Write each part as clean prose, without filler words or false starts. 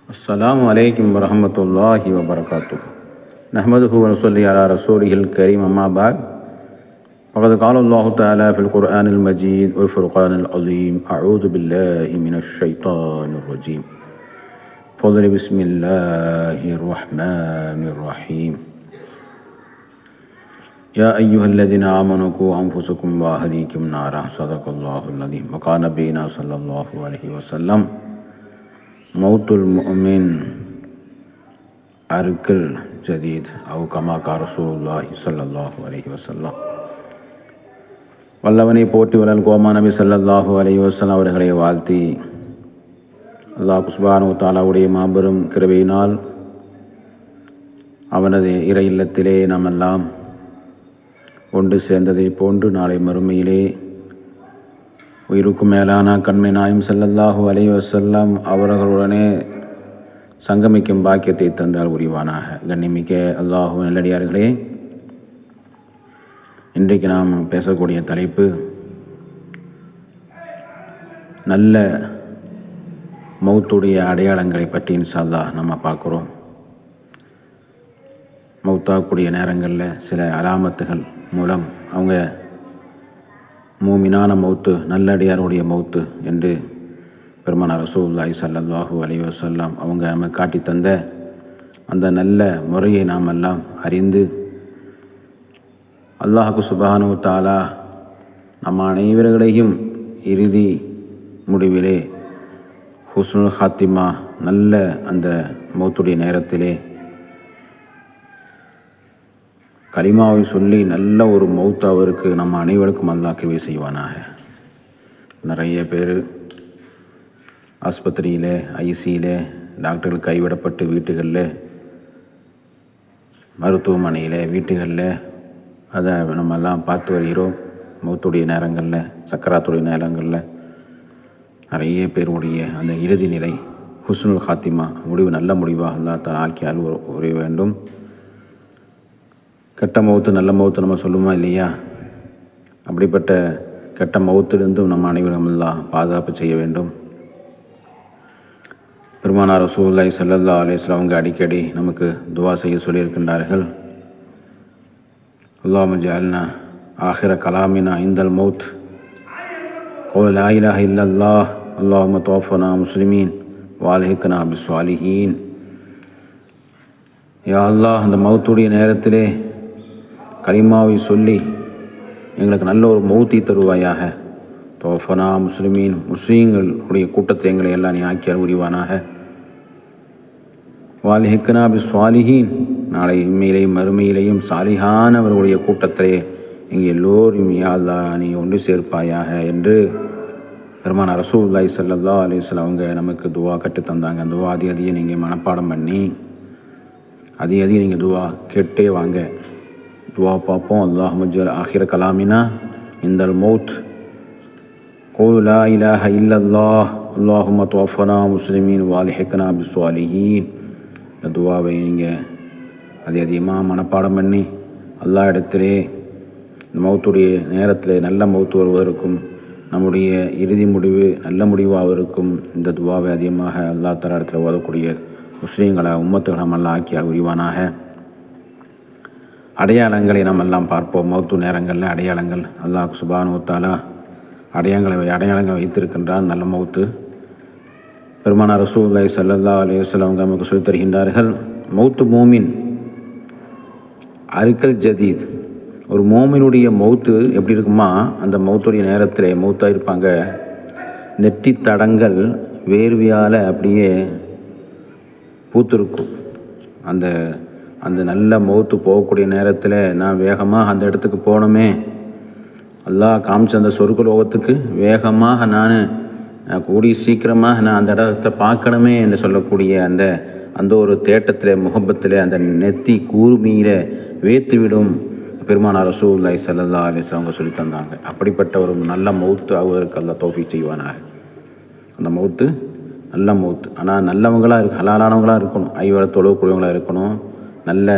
अस्सलामु अलैकुम वरहमतुल्लाहि वबरकातुह। नहमदुहु व नुसल्ली अला रसूलिहिल करीम, अम्मा बाद। फ़क़द क़ालल्लाहु तआला फ़िल क़ुरआनिल मजीद वल फ़ुरक़ानिल अज़ीम। अऊज़ु बिल्लाहि मिनश शैतानिर रजीम। फ़ज़ल बिस्मिल्लाहिर रहमानिर रहीम। या अय्युहल्लज़ीना आमनू क़ू अन्फ़ुसकुम व अहलीकुम नारा। सदक़ल्लाहुल अज़ीम। व क़ाल नबीना सल्लल्लाहु अलैहि वसल्लम, मौतुल मुमिन अर्क़ुल जदीद औ कमा क़ाल रसूलुल्लाहि ஸல்லல்லாஹு அலைஹி வஸல்லம். வல்லவனை போற்றி வளன் கோமா நபி ஸல்லல்லாஹு அலைஹி வஸல்லம் அவர்களை வாழ்த்தி, அல்லாஹ் சுப்ஹானஹு வ தஆலாவுடைய மாபெரும் கிருபையினால் அவனது இறை இல்லத்திலே நாம் எல்லாம் ஒன்று சேர்ந்ததை போன்று நாளை மறுமையிலே உயிருக்கும் மேலான கண்மை நாயம் ஸல்லல்லாஹு அலைஹி வஸல்லம் அவர்களுடனே சங்கமிக்கும் பாக்கியத்தை தந்தால் உரிவானாக. கண்ணிமிக்க அல்லாஹு நல்லடியார்களே, இன்றைக்கு நாம் பேசக்கூடிய தலைப்பு நல்ல மௌத்துடைய அடையாளங்களை பற்றி இன்ஷா அல்லாஹ் நம்ம பார்க்குறோம். மௌத்தாக்கூடிய நேரங்களில் சில அலாமத்துகள் மூலம் அவங்க மூமினான மௌத்து, நல்லடியாருடைய மௌத்து என்று பெருமானார் ரசூலுல்லாஹி ஸல்லல்லாஹு அலைஹி வஸல்லம் அவங்க நமக்கு காட்டி தந்த அந்த நல்ல முறையை நாம் எல்லாம் அறிந்து, அல்லாஹ் சுப்ஹானஹு வ தஆலா நம் அனைவர்களையும் இறுதி முடிவிலே ஹுஸ்னுல் ஹாத்திமா, நல்ல அந்த மௌத்துடைய நேரத்திலே கலிமாவை சொல்லி நல்ல ஒரு மௌத்து அவருக்கு நம்ம அனைவருக்கும் அல்லாஹ் கிருபை செய்வானாக. நிறைய பேர் ஆஸ்பத்திரியில், ஐசியில், டாக்டர்கள் கைவிடப்பட்டு வீட்டுகளில், மருத்துவமனையில், வீட்டுகளில் அதை நம்ம எல்லாம் பார்த்து வருகிறோம். மௌத்துடைய நேரங்களில், சக்கராத்துடைய நேரங்களில் நிறைய பேருடைய அந்த இறுதி நிலை ஹுஸ்னுல் ஹாத்திமா, முடிவு நல்ல முடிவாக அல்லாஹ் தஆலா ஆக்கியால் உரிய வேண்டும். கெட்ட மௌத்து நல்ல மௌத்து நம்ம சொல்லுமா இல்லையா? அப்படிப்பட்ட கெட்ட மௌத்திலிருந்தும் நம்ம அனைவரும் அல்லாஹ் பாதுகாப்பு செய்ய வேண்டும். பெருமானார் ரசூலுல்லாஹி ஸல்லல்லாஹு அலைஹி வஸல்லம் அவங்க அடிக்கடி நமக்கு துவா செய்ய சொல்லியிருக்கின்றார்கள். அல்லாஹும்ம ஜஅல்னா ஆஹிர கலாமினா இந்தல் மௌத் கௌல லா இலாஹ இல்லல்லாஹ் அல்லாஹும்ம தவஃபனா முஸ்லிமீன் வஅல்ஹிக்னா பிஸ்ஸாலிஹீன். யா அல்லாஹ், அந்த மௌத்துடைய நேரத்திலே கலிமாவை சொல்லி எங்களுக்கு நல்ல ஒரு மௌத்தை தருவாயாக. தோஃபனா முஸ்லிமீன், முஸ்லீம்களுடைய கூட்டத்தை எங்களை எல்லாம் நீ ஆக்கியால் உரிவானாக. வாலிஹிக்னா பிஸ்ஸாலிஹீன், நாளை இம்மையிலேயும் மறுமையிலேயும் சாலிஹானவர்களுடைய கூட்டத்திலே எங்கள் எல்லோரும் யா அல்லாஹ் நீ ஒன்று சேர்ப்பாயாக என்று பெருமானார் ரசூலுல்லாஹி ஸல்லல்லாஹு அலைஹி வஸல்லம் அவங்க நமக்கு துவா கட்டு தந்தாங்க. அந்த துவா அதிக நீங்கள் மனப்பாடம் பண்ணி அதிக நீங்கள் துவா கேட்டே வாங்க. துவா பார்ப்போம். அல்லாஹும்ம ஜஅல் ஆஹிர கலாமினா இந்தல் மௌத் கௌலு லா இலாஹ இல்லல்லாஹ் அல்லாஹும்ம தவஃபனா முஸ்லிமீன் வஅல்ஹிக்னா பிஸ்ஸாலிஹீன். இந்த துவாவை நீங்கள் அதிகமாக மனப்பாடம் பண்ணி அல்லாஹ் இடத்திலே இந்த மௌத்துடைய நேரத்தில் நல்ல மௌத்து வருவதற்கும் நம்முடைய இறுதி முடிவு நல்ல முடிவாவதற்கும் இந்த துவாவை அதிகமாக அல்லாஹ் தஆலா இடத்துல ஓதக்கூடிய முஸ்லீம்களை உம்மத்துகளை நம்மெல்லாம் ஆக்கியால் உரிவானாக. அடையாளங்களை நாம் எல்லாம் பார்ப்போம். மௌத்து நேரங்களில் அடையாளங்கள் அல்லாஹ் சுப்ஹானஹு வ தஆலா அடையாளங்கள் வைத்திருக்கின்றான். நல்ல மௌத்து பெருமானார் ரசூலுல்லாஹி ஸல்லல்லாஹு அலைஹி வஸல்லம் நமக்கு சொல்லித் தருகின்றார்கள். மௌத்து மூமின் அர்क़ுல் ஜதீத். ஒரு மோமினுடைய மௌத்து எப்படி இருக்குமா? அந்த மௌத்துடைய நேரத்தில் மௌத்தாக இருப்பாங்க, நெற்றி தடங்கள் வேர்வையால் அப்படியே பூத்திருக்கும். அந்த அந்த நல்ல மௌத்து போகக்கூடிய நேரத்தில் நான் வேகமாக அந்த இடத்துக்கு போகணுமே, அல்லாஹ் காமிச்ச அந்த சொர்க்க லோகத்துக்கு வேகமாக நான் கூடி சீக்கிரமாக நான் அந்த இடத்தை பார்க்கணுமே என்று சொல்லக்கூடிய அந்த அந்த ஒரு தேட்டத்தில், முகப்பத்தில், அந்த நெத்தி கூர்மையில் வேத்துவிடும் பெருமானார் ரசூலுல்லாஹி ஸல்லல்லாஹு அலைஹி வஸல்லம் அவங்க சொல்லி தந்தாங்க. அப்படிப்பட்ட ஒரு நல்ல மௌத்து அவருக்கு அல்லாஹ் தௌஃபீக் செய்வானாக. அந்த மௌத்து நல்ல மௌத்து, ஆனால் நல்லவங்களாக ஹலாலானவங்களாக இருக்கணும், ஐவரை தொழுவக்கூடியவங்களாக இருக்கணும், நல்ல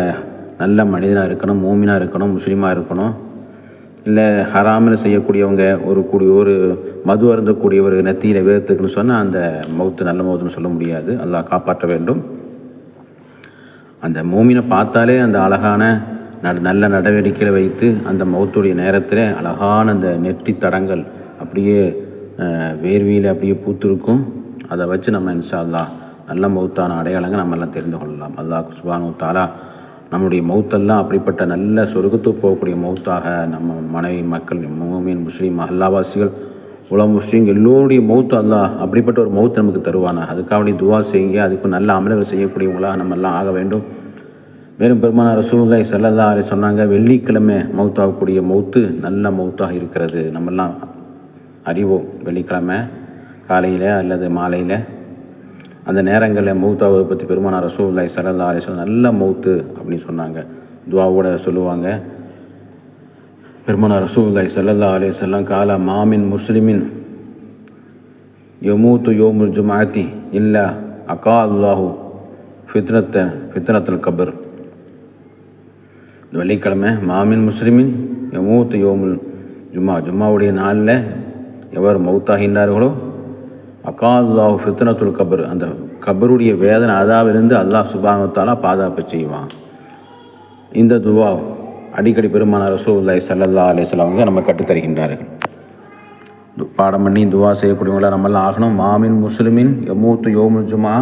நல்ல மனிதனாக இருக்கணும், மூமினாக இருக்கணும், முஸ்லீமாக இருக்கணும். இல்லை ஹராமில் செய்யக்கூடியவங்க ஒரு மது அருந்தக்கூடிய ஒரு நெத்தியில் வேர்த்துக்குன்னு சொன்னால் அந்த மௌத்து நல்ல மௌத்துன்னு சொல்ல முடியாது. அல்லாஹ் காப்பாற்ற வேண்டும். அந்த மூமினை பார்த்தாலே அந்த அழகான நல்ல நடவடிக்கையில் வைத்து அந்த மௌத்துடைய நேரத்தில் அழகான அந்த நெற்றி தடங்கள் அப்படியே வேர்வியில் அப்படியே பூத்திருக்கும். அதை வச்சு நம்ம இன்ஷா அல்லாஹ் நல்ல மௌத்தான அடையாளங்கள் நம்ம எல்லாம் தெரிந்து கொள்ளலாம். அல்லாஹ் சுப்ஹானஹு வ தஆலா நம்முடைய மௌத்தெல்லாம் அப்படிப்பட்ட நல்ல சொர்க்கத்துக்கு போகக்கூடிய மௌத்தாக நம்ம மனைவி மக்கள் மூமின் முஸ்லீம் அல்லாவாசிகள் உலக முஸ்லீம் எல்லோருடைய மௌத்து அல்லாஹ் அப்படிப்பட்ட ஒரு மௌத்து நமக்கு தருவானா. அதுக்காக துவா செய்யுங்க. அதுக்கு நல்ல அமல்கள் செய்யக்கூடியவங்களாக நம்ம எல்லாம் ஆக வேண்டும். மேலும் பெருமானார் ரசூலுல்லாஹி ஸல்லல்லாஹு அலைஹி சொன்னாங்க, வெள்ளிக்கிழமை மௌத்தாகக்கூடிய மௌத்து நல்ல மௌத்தாக இருக்கிறது. நம்மெல்லாம் அறிவோம். வெள்ளிக்கிழமை காலையில் அல்லது மாலையில் அந்த நேரங்களில் மௌத்தாவதை பற்றி பெருமானார் ரசூலுல்லாஹி ஸல்லல்லாஹு அலைஹி வஸல்லம் நல்ல மௌத்து அப்படின்னு சொன்னாங்க. துவாவோட சொல்லுவாங்க. பெருமானார் ரசூலுல்லாஹி ஸல்லல்லாஹு அலைஹி வஸல்லம் கால மாமின் முஸ்லிமின் யமூத்து யௌமுல் ஜும்ஆத்தி இல்லா அகா அல்லாஹு ஃபித்னத்துல் கபர். வெள்ளிக்கிழமை மாமின் முஸ்லிமின் யமூத்து யௌமுல் ஜும்மாவுடைய நாளில் எவர் மௌத்தாகின்றார்களோ அகா அல்லாஹு ஃபித்னத்துல் கபர், அந்த கபருடைய வேதனை அதாவிலிருந்து அல்லாஹ் சுப்ஹானஹு வ தஆலா பாதுகாப்பு செய்வான். இந்த துவா அடிக்கடி பெருமானார் ரசூலுல்லாஹி ஸல்லல்லாஹு அலைஹி வஸல்லம் அவங்க நம்ம கற்றுத்தருகின்றார்கள். பாடம் பண்ணி துவா செய்யக்கூடியவங்களா நம்மளாம் ஆகணும். மாமின் முஸ்லிமின் யமூத்து யௌமுல் ஜும்ஆ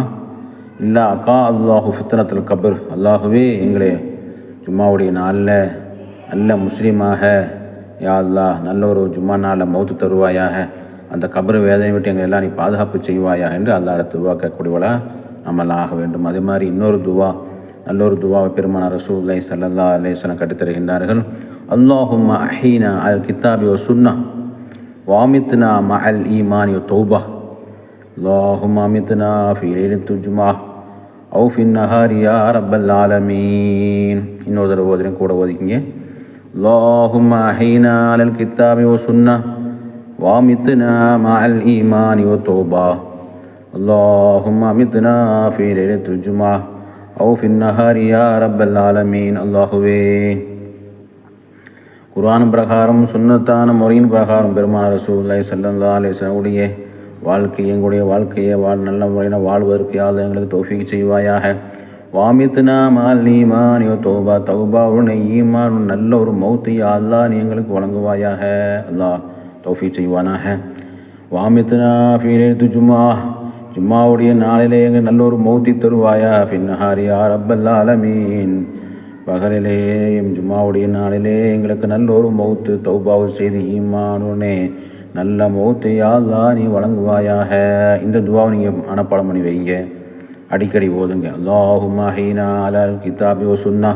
இல்லா அகா அல்லாஹு ஃபித்னத்துல் கபர். அல்லாஹுவே எங்களை ஜும்மாவுடைய நாளில் நல்ல முஸ்லீமாக யா அல்லாஹ் நல்ல ஒரு ஜும்மா நாளில் மௌத்து தருவாயாக, அந்த கபர் வேதனை விட்டு எங்களை எல்லாம் நீ பாதுகாப்பு செய்வாயா என்று அல்லாஹ் துவா கேட்கக்கூடியவளா நம்மளாம் ஆக வேண்டும். அதே மாதிரி இன்னொரு துவா, நல்ல ஒரு துவாவை பெருமானார் ரசூலுல்லாஹி ஸல்லல்லாஹு அலைஹி வஸல்லம் கற்றுத்தருகின்றார்கள். அல்லாஹும்ம அஹீனா அல் கிதாபி வ சுன்னா வாமித்னா மஅல் ஈமானி வ தௌபா. அல்லாஹும்ம அமித்னா ஃபீ லைலத்துல் ஜும்ஆ அவு ஃபின் நஹாரி யா ரப்பல் ஆலமீன். இன்னொரு தடவை ஓதுறேன், கூட ஓதிக்கிங்க. அல்லாஹும்ம அஹீனா அல் கிதாபி வ சுன்னா வாமித்னா மஅல் ஈமானி வ தௌபா. அல்லாஹும்ம அமித்னா ஃபீ லைலத்துல் ஜும்ஆ அவு ஃபின் நஹாரி யா ரப்பல் ஆலமீன். அல்லாஹுவே குர்ஆன் பிரகாரம் சுன்னத்தான முறையின் பிரகாரம் பெருமானார் ரசூலுல்லாஹி ஸல்லல்லாஹு அலைஹி வஸல்லம் உடைய எங்களுடைய வாழ்க்கையை நல்ல முறையில் வாழ்வதற்கு யாவது எங்களுக்கு தௌஃபீக் செய்வாயாக. வாமித்னா மஅல் ஈமானி வ தௌபா, தௌபாவுடன் ஈமான் நல்ல ஒரு மௌத்தை அல்லாஹ் நீ எங்களுக்கு வழங்குவாயாக. அல்லாஹ் தௌஃபீக் செய்வானாக. வாமித்னா ஃபீ லைலத்துல் ஜும்ஆ, ஜும்மாவுடைய நாளிலே எங்கள் நல்ல ஒரு மௌத்தி தருவாயா. ஃபின் நஹாரி யா ரப்பல் ஆலமீன், பகலிலேயும் ஜும்மாவுடைய நாளிலே எங்களுக்கு நல்ல ஒரு மௌத்து தௌபாவு செய்து ஈமானுடனே நல்ல மௌத்தை அல்லாஹ் நீ வழங்குவாயாக. இந்த துவாவை நீங்கள் மனப்பாடம் பண்ணி வைங்க, அடிக்கடி ஓதுங்க. அல்லாஹும்ம அஹீனா அலல் கிதாபி வ சுன்னா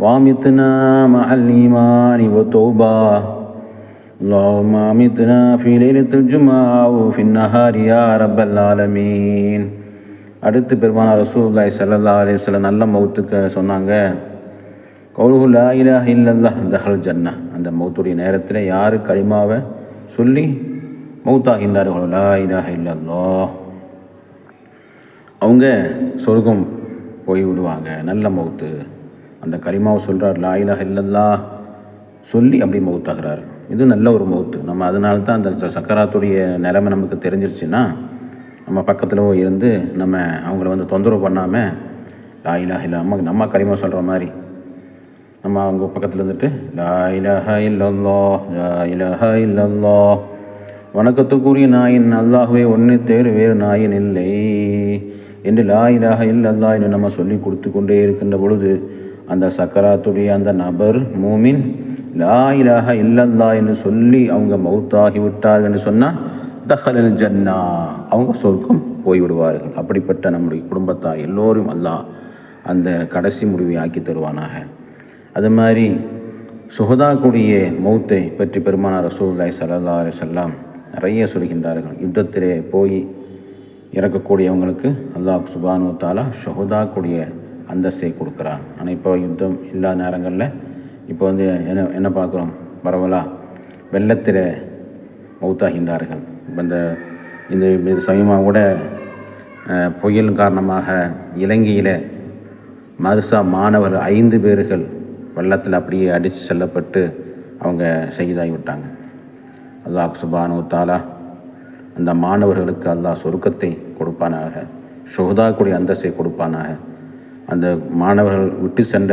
வாமித்னா மஅல் ஈமானி வ தௌபா. அல்லாஹும்ம அமித்னா ஃபீ லைலத்துல் ஜும்ஆ வ ஃபின் நஹாரி யா ரப்பல் ஆலமீன். அடுத்து பெருமானார் ரசூலுல்லாஹி ஸல்லல்லாஹு அலைஹி வஸல்லம் நல்ல மௌத்துக்கு சொன்னாங்க. கௌலுஹு லா இலாஹ இல்லல்லாஹ் தஹல் ஜன்னah. அந்த மௌத்துடைய நேரத்தில் யார் கலிமாவை சொல்லி மௌத்தாகின்றார்களோ லா இலாஹ இல்லல்லாஹ், அவங்க சொர்க்கம் போய் விடுவாங்க. நல்ல மௌத்து. அந்த கலிமாவை சொல்கிறார், லா இலாஹ இல்லல்லாஹ் சொல்லி அப்படி மௌத்தாகிறார். இது நல்ல ஒரு மௌத்து. நம்ம அதனால தான் அந்த சக்கராத்துடைய நிலைமை நமக்கு தெரிஞ்சிருச்சுன்னா நம்ம பக்கத்தில் இருந்து நம்ம அவங்கள தொந்தரவு பண்ணாமல் லா இலாஹ இல்லல்லாஹ் நம்ம கலிமா சொல்கிற மாதிரி நம்ம அவங்க பக்கத்தில் இருந்துட்டு லா இலாஹ இல்லல்லாஹ் லா இலாஹ இல்லல்லாஹ், வணக்கத்துக்குரிய நாயின் அல்லாஹ்வே ஒன்று தேர் வேறு நாயின் இல்லை என்று லா இலாஹ இல்லல்லாஹ் என்று நம்ம சொல்லி கொடுத்து கொண்டே இருக்கின்ற பொழுது அந்த சக்கராத்துடைய அந்த நபர் மூமின் லா இலாஹ இல்லல்லாஹ் என்று சொல்லி அவங்க மௌத்தாகி விட்டார்கள் என்று சொன்னால் தஹலல் ஜன்னா, அவங்க சொர்க்கம் போய்விடுவார்கள். அப்படிப்பட்ட நம்முடைய குடும்பத்தார் எல்லோரும் அல்லாஹ் அந்த கடைசி முடிவை ஆக்கி தருவானாக. அது மாதிரி சுஹதாக்குடைய மௌத்தை பற்றி பெருமானார் ரசூலுல்லாஹி ஸல்லல்லாஹு அலைஹி வஸல்லம் நிறைய சொல்கின்றார்கள். யுத்தத்திலே போய் இறக்கக்கூடியவங்களுக்கு அல்லாஹ் சுப்ஹானஹு வ தஆலா சுஹதாக்குடைய அந்தஸ்தை கொடுக்குறான். ஆனால் இப்போ யுத்தம் இல்லாத நேரங்களில் இப்போ என்ன பார்க்குறோம், பரவலாக வெள்ளத்தில் மௌத்தாகின்றார்கள். இப்போ இந்த சமயமாக கூட புயல் காரணமாக இலங்கையில் மதரசா மாணவர்கள் 5 பேர்கள் வெள்ளத்தில் அப்படியே அடித்து செல்லப்பட்டு அவங்க ஷஹீதாகி விட்டாங்க. அல்லாஹ் சுப்ஹானஹு வ தஆலா அந்த மாணவர்களுக்கு அல்லாஹ் சொர்க்கத்தை கொடுப்பானாக, ஷுஹதாக்குடைய அந்தஸ்தை கொடுப்பானாக. அந்த மாணவர்கள் விட்டு சென்ற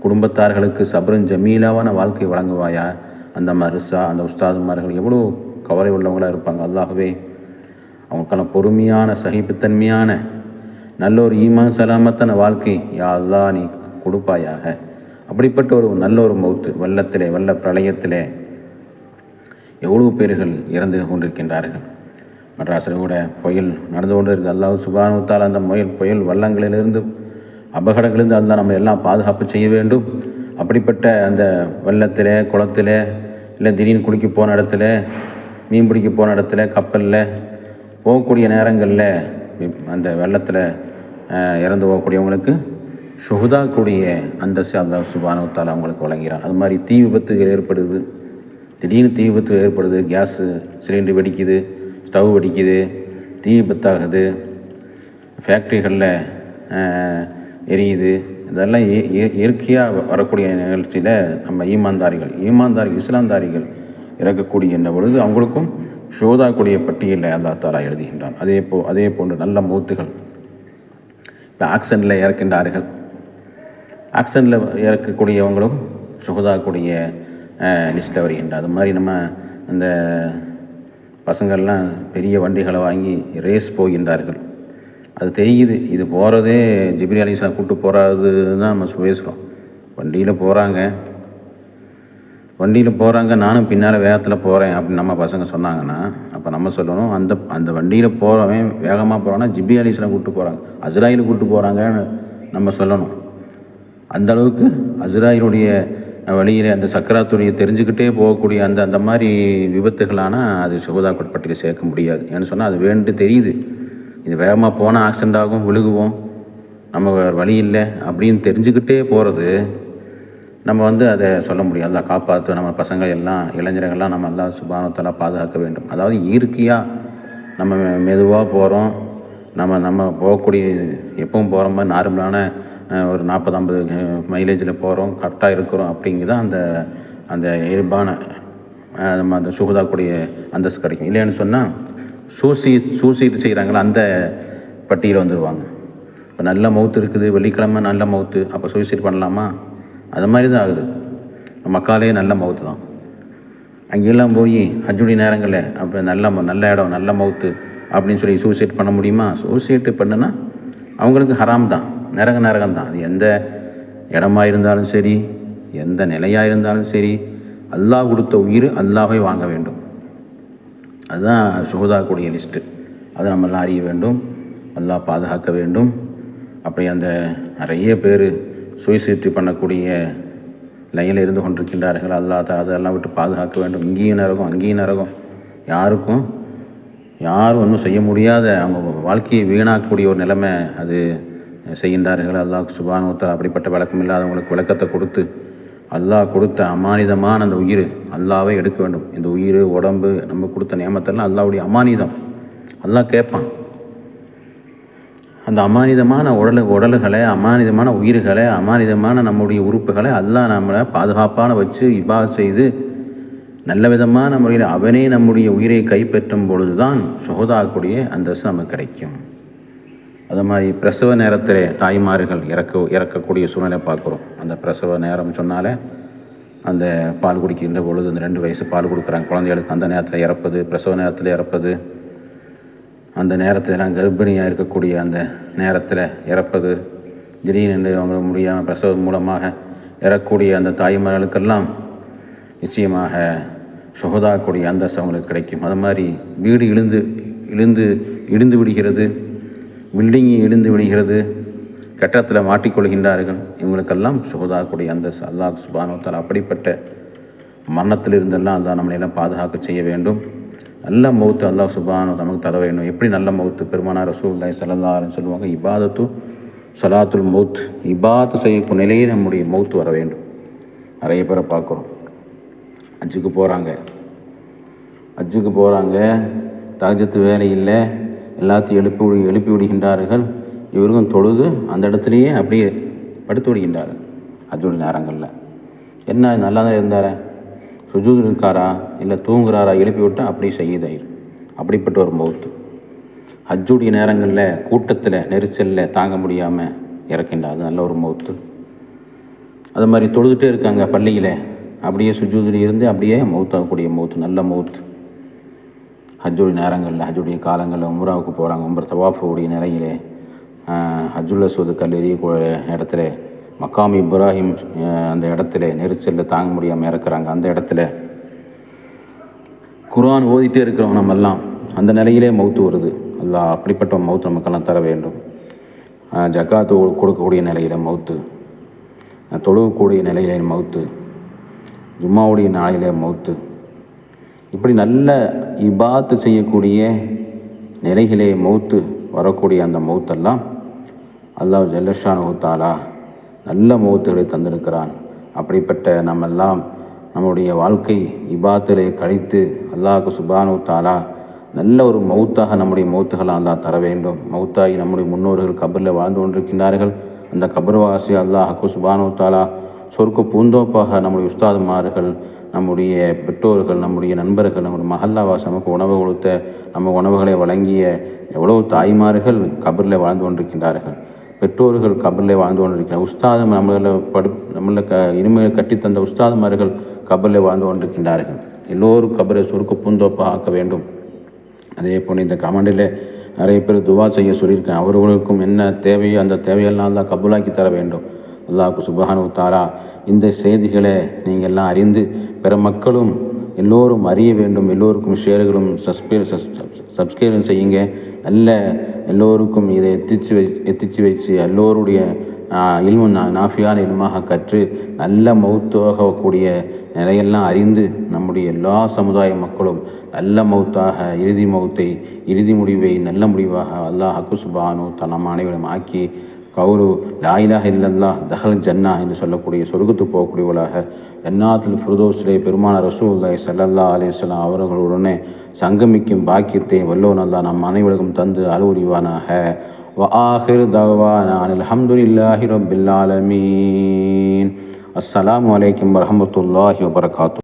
குடும்பத்தார்களுக்கு சப்ரன் ஜமீலாவான வாழ்க்கை வழங்குவாயா. அந்த மருசா அந்த உஸ்தாதுமார்கள் எவ்வளோ கவலை உள்ளவங்களாக இருப்பாங்க. அல்லாஹ்வே அவங்களுக்கான பொறுமையான சகிப்புத்தன்மையான நல்ல ஒரு ஈமான் சலாமத்தான வாழ்க்கை யா அல்லாஹ் நீ கொடுப்பாயாக. அப்படிப்பட்ட ஒரு நல்ல ஒரு மௌத்து, வெள்ளத்திலே வெள்ள பிரளயத்திலே எவ்வளவு பேர்கள் இறந்து கொண்டிருக்கின்றார்கள். மெட்ராஸில் கூட புயல் நடந்து கொண்டு இருக்குது. அல்லாஹ் சுப்ஹானஹு வ தஆலா அந்த புயல் வெள்ளங்களிலிருந்து அபகடங்களிலிருந்து அல்லாஹ் நம்ம எல்லாம் பாதுகாப்பு செய்ய வேண்டும். அப்படிப்பட்ட அந்த வெள்ளத்தில் குளத்தில் இல்லை திடீர்னு குளிக்க போன இடத்துல, மீன் பிடிக்க போன இடத்துல, கப்பலில் போகக்கூடிய நேரங்களில் அந்த வெள்ளத்தில் இறந்து போகக்கூடியவங்களுக்கு ஷுஹதாக்குடைய அந்தஸ்து அல்லாஹ் சுப்ஹானஹு வ தஆலா அவங்களுக்கு வழங்கிறான். அது மாதிரி தீ விபத்துகள் ஏற்படுது, திடீர்னு தீ விபத்து ஏற்படுது, கேஸு சிலிண்டர் வெடிக்குது, ஸ்டவ் வெடிக்குது, தீ விபத்தாகுது, ஃபேக்ட்ரிகளில் எரியுது. இதெல்லாம் இயற்கையாக வரக்கூடிய நிகழ்ச்சியில் நம்ம ஈமான்தாரிகள் இஸ்லாம்தாரிகள் இறக்கக்கூடிய என்ற பொழுது அவங்களுக்கும் ஷுஹதாக்குடைய பட்டியலில் அல்லாஹ் தஆலா எழுதுகின்றான். அதே போன்று நல்ல மௌத்துகள் இப்போ ஆக்சிடென்ட்டில் இறக்கின்றார்கள். ஆக்சிடென்ட்டில் இறக்கக்கூடியவங்களும் ஷுஹதாக்குடைய லிஸ்ட்டில் வருகின்றார். அது மாதிரி நம்ம அந்த பசங்கள்லாம் பெரிய வண்டிகளை வாங்கி ரேஸ் போகின்றார்கள். அது தெரியுது, இது போகிறதே ஜிப்ரீல் அலைஹிஸ்ஸலாம் கூப்பிட்டு போகிறது தான் நம்ம பேசுகிறோம். வண்டியில் போகிறாங்க, நானும் பின்னால் வேகத்தில் போகிறேன் அப்படின்னு நம்ம பசங்க சொன்னாங்கன்னா, அப்போ நம்ம சொல்லணும், அந்த வண்டியில் போகிறவன் வேகமாக போகிறான்னா ஜிப்ரீல் அலைஹிஸ்ஸலாம் கூப்பிட்டு போகிறாங்க, அஸ்ராயில் கூப்பிட்டு போகிறாங்கன்னு நம்ம சொல்லணும். அந்த அளவுக்கு அஸ்ராயிலுடைய வழியில் அந்த சக்கராத்துடைய தெரிஞ்சுக்கிட்டே போகக்கூடிய அந்த மாதிரி விபத்துகளானால் அது ஷுஹதாக்கள் பட்டியலில் சேர்க்க முடியாது. ஏன்னு சொன்னால் அது வேண்டு தெரியுது, இது வேகமாக போனால் ஆக்சிடென்ட் ஆகும், விழுகுவோம், நம்ம வழி இல்லை அப்படின்னு தெரிஞ்சுக்கிட்டே போகிறது நம்ம அதை சொல்ல முடியும். அல்லாஹ் காப்பாற்று நம்ம பசங்கள் எல்லாம் இளைஞர்கள்லாம் நம்ம அல்லாஹ் சுப்ஹானஹு வ தஆலா பாதுகாக்க வேண்டும். அதாவது இயற்கையாக நம்ம மெதுவாக போகிறோம், நம்ம போகக்கூடிய எப்பவும் போகிற மாதிரி நார்மலான ஒரு 40-50 மைலேஜில் போகிறோம், கரெக்டாக இருக்கிறோம் அப்படிங்குதான் அந்த இயல்பான நம்ம அந்த ஷுஹதாக்குடைய அந்தஸ்து கிடைக்கும். இல்லைன்னு சொன்னால் சூசைட் செய்கிறாங்களா அந்த பட்டியலில் வந்துடுவாங்க. இப்போ நல்ல மௌத்து இருக்குது, வெள்ளிக்கிழமை நல்ல மௌத்து, அப்போ சூசைட் பண்ணலாமா? அது மாதிரி தான் ஆகுது. மக்காலே நல்ல மௌத்து தான். அங்கெல்லாம் போய் ஹஜ்ஜுடைய நேரங்களில் அப்போ நல்ல இடம் நல்ல மௌத்து அப்படின்னு சொல்லி சூசைட் பண்ண முடியுமா? சூசைட் பண்ணுனா அவங்களுக்கு ஹராம் தான், நரகம் தான். அது எந்த இடமா இருந்தாலும் சரி, எந்த நிலையாக இருந்தாலும் சரி, அல்லாஹ் கொடுத்த உயிர் அல்லாஹ்வை வாங்க வேண்டும். அதுதான் ஷுஹதாக்குடைய லிஸ்ட்டு. அதை நம்மெல்லாம் அறிய வேண்டும், அல்லாஹ் பாதுகாக்க வேண்டும். அப்படி அந்த நிறைய பேர் சூசைட் பண்ணக்கூடிய லைனில் இருந்து கொண்டிருக்கின்றார்கள். அல்லாஹ் அதெல்லாம் விட்டு பாதுகாக்க வேண்டும். இங்கேயும் நரகம் அங்கேயும் நரகம், யாரும் ஒன்றும் செய்ய முடியாத அவங்க வாழ்க்கையை வீணாக்கக்கூடிய ஒரு நிலைமை அது செய்கின்றார்கள். அல்லாஹ் சுப்ஹானஹு வ தஆலா அப்படிப்பட்ட விளக்கம் இல்லாதவங்களுக்கு விளக்கத்தை கொடுத்து அல்லாஹ் கொடுத்த அமானிதமான அந்த உயிர் அல்லாஹ்வே எடுக்க வேண்டும். இந்த உயிர் உடம்பு நம்ம கொடுத்த நியமத்தெல்லாம் அல்லாஹ்வுடைய அமானிதம். அல்லாஹ் கேட்பான். அந்த அமானிதமான உடல்களை, அமானிதமான உயிர்களை, அமானிதமான நம்முடைய உறுப்புகளை அல்லாஹ் நம்மளை பாதுகாப்பான வச்சு இபாதத் செய்து நல்ல விதமான முறையில் அவனே நம்முடைய உயிரை கைப்பற்றும் பொழுதுதான் ஷுஹதாக்குடைய அந்தஸ்து நமக்கு கிடைக்கும். அது மாதிரி பிரசவ நேரத்தில் தாய்மார்கள் இறக்கக்கூடிய சூழ்நிலை பார்க்குறோம். அந்த பிரசவ நேரம் சொன்னாலே அந்த பால் குடிக்கின்ற பொழுது அந்த 2 வயசு பால் கொடுக்குறாங்க குழந்தைகளுக்கு, அந்த நேரத்தில் இறப்பது, பிரசவ நேரத்தில் இறப்பது, அந்த நேரத்தில் நான் கர்ப்பிணியாக இருக்கக்கூடிய அந்த நேரத்தில் இறப்பது, திடீர்னு அவங்க முடியாமல் பிரசவம் மூலமாக இறக்கக்கூடிய அந்த தாய்மார்களுக்கெல்லாம் நிச்சயமாக ஷுஹதாக்குடைய அந்தஸ்து அவங்களுக்கு கிடைக்கும். அது மாதிரி வீடு இடிந்து விடுகிறது, பில்டிங் இடிந்து விடுகிறது, கட்டத்தில் மாட்டிக்கொள்கின்றார்கள். இவங்களுக்கெல்லாம் ஷுஹதாக்குடைய அந்தஸ்து அல்லாஹ் சுப்ஹானஹு வ தஆலா அப்படிப்பட்ட மரணத்தில் இருந்தெல்லாம் அல்லாஹ் நம்மளையெல்லாம் பாதுகாக்க செய்ய வேண்டும். நல்ல மௌத்து அல்லாஹ் சுப்ஹானஹு வ தஆலா நமக்கு தர வேண்டும். எப்படி நல்ல மௌத்து? பெருமானார் ரசூலுல்லாஹி ஸல்லல்லாஹு அலைஹி வஸல்லம் சொல்லுவாங்க, இபாதத்து ஸலாத்துல் மௌத், இபாதத்து செய்யக்கூடிய நிலையே நம்முடைய மௌத்து வர வேண்டும். நிறைய பேரை பார்க்குறோம், ஹஜ்ஜுக்கு போகிறாங்க, தஹஜ்ஜுத் வேலை இல்லை, எல்லாத்தையும் எழுப்பி விடுகின்றார்கள். இவருக்கும் தொழுது அந்த இடத்துலையே அப்படியே படுத்து விடுகின்றார்கள் ஹஜ்ஜுடைய நேரங்களில். என்ன நல்லா தான் இருந்தார், சுஜூதில் இருக்காரா இல்லை தூங்குறாரா எழுப்பி விட்டால் அப்படி ஷஹீதாயிரும். அப்படிப்பட்ட ஒரு மௌத்து. ஹஜ்ஜுடைய நேரங்களில் கூட்டத்தில் நெரிசலில் தாங்க முடியாமல் இறக்கின்றார், அது நல்ல ஒரு மௌத்து. அது மாதிரி தொழுதுகிட்டே இருக்காங்க பள்ளியில், அப்படியே சுஜூதில் இருந்து அப்படியே மௌத்தாகக்கூடிய மௌத்து, நல்ல மௌத்து. ஹஜ்ஜுடைய நேரங்களில் ஹஜ்ஜுடைய காலங்களில் உம்ராவுக்கு போகிறாங்க, உம்ரா தவாஃபுடைய நிலையிலே ஹஜ்ஜுல் அஸ்வத் கல் எறியக்கூடிய இடத்துல மக்காம் இப்ராஹிம் அந்த இடத்துல நெரிசலில் தாங்க முடியாமல் இறக்குறாங்க. அந்த இடத்துல குர்ஆன் ஓதிட்டே இருக்கிறோம் நம்மெல்லாம், அந்த நிலையிலே மௌத்து வருது. அல்லாஹ் அப்படிப்பட்ட மௌத்து நமக்கெல்லாம் தர வேண்டும். ஜக்காத்து கொடுக்கக்கூடிய நிலையில் மௌத்து, தொழுகக்கூடிய நிலையிலே மௌத்து, ஜும்மாவுடைய நாளிலே மௌத்து, இப்படி நல்ல இபாத்து செய்யக்கூடிய நிலைகளே மௌத்து வரக்கூடிய அந்த மௌத்தெல்லாம் அல்லாஹ் ஜல்லஷானஹு தஆலா நல்ல மௌத்துகளை தந்திருக்கிறான். அப்படிப்பட்ட நம்மெல்லாம் நம்முடைய வாழ்க்கை இபாத்திலே கழித்து அல்லாஹ் சுப்ஹானஹு தஆலா நல்ல ஒரு மௌத்தாக நம்முடைய மௌத்துகளை அல்லாஹ் தர வேண்டும். மௌத்தாகி நம்முடைய முன்னோர்கள் கபரில் வாழ்ந்து கொண்டிருக்கின்றார்கள். அந்த கபர்வாசி அல்லாஹ் சுப்ஹானஹு தஆலா சொர்க்க பூந்தோப்பாக நம்முடைய உஸ்தாதுமார்கள், நம்முடைய பெற்றோர்கள், நம்முடைய நண்பர்கள், நம்முடைய மஹல்லாவாசி நமக்கு உணவு கொடுத்த, நம்ம உணவுகளை வழங்கிய எவ்வளவு தாய்மார்கள் கபரில் வாழ்ந்து கொண்டிருக்கின்றார்கள். பெற்றோர்கள் கபரில் வாழ்ந்து கொண்டிருக்கிறார். உஸ்தாது நம்மளை இனிமையை கட்டித்தந்த உஸ்தாதுமார்கள் கபரில் வாழ்ந்து கொண்டிருக்கின்றார்கள். எல்லோரும் கபரை சொர்க்க பூந்தோப்பாக ஆக்க வேண்டும். அதே போல் இந்த கமெண்டில் நிறைய பேர் துவா செய்ய சொல்லியிருக்கேன். அவர்களுக்கும் என்ன தேவையோ அந்த தேவையெல்லாம் அல்லாஹ் கபூலாக்கி தர வேண்டும். அல்லாஹ் சுப்ஹானஹு தஆலா இந்த செய்திகளை நீங்கள் எல்லாம் அறிந்து பிற மக்களும் எல்லோரும் அறிய வேண்டும். எல்லோருக்கும் ஷேர்களும் சப்ஸ்கிரைபும் செய்யுங்க. நல்ல எல்லோருக்கும் இதை எத்திச்சு வச்சு எல்லோருடைய இல்மு நாஃபியான இல்மாக கற்று நல்ல மௌத்தாகக்கூடிய நிலையெல்லாம் அறிந்து நம்முடைய எல்லா சமுதாய மக்களும் நல்ல மௌத்தாக இறுதி முடிவை நல்ல முடிவாக அல்லாஹ் சுப்ஹானஹு தஆலா நம் அனைவரும் ஆக்கி கௌரு லா இலாஹ இல்லல்லாஹ் தஹல் ஜன்னா என்று சொல்லக்கூடிய சொர்க்கத்துக்கு போகக்கூடியவர்களாக ஜன்னாத்துல் ஃபிர்தௌஸிலே பெருமானார் ரசூலுல்லாஹி ஸல்லல்லாஹு அலைஹி வஸல்லம் அவர்களுடனே சங்கமிக்கும் பாக்கியத்தை வல்லோன் அல்லாஹ் நம் அனைவருக்கும் தந்து அருள்வானாக. وآخر دعوانا أن الحمد لله رب العالمين. السلام عليكم ورحمة الله وبركاته.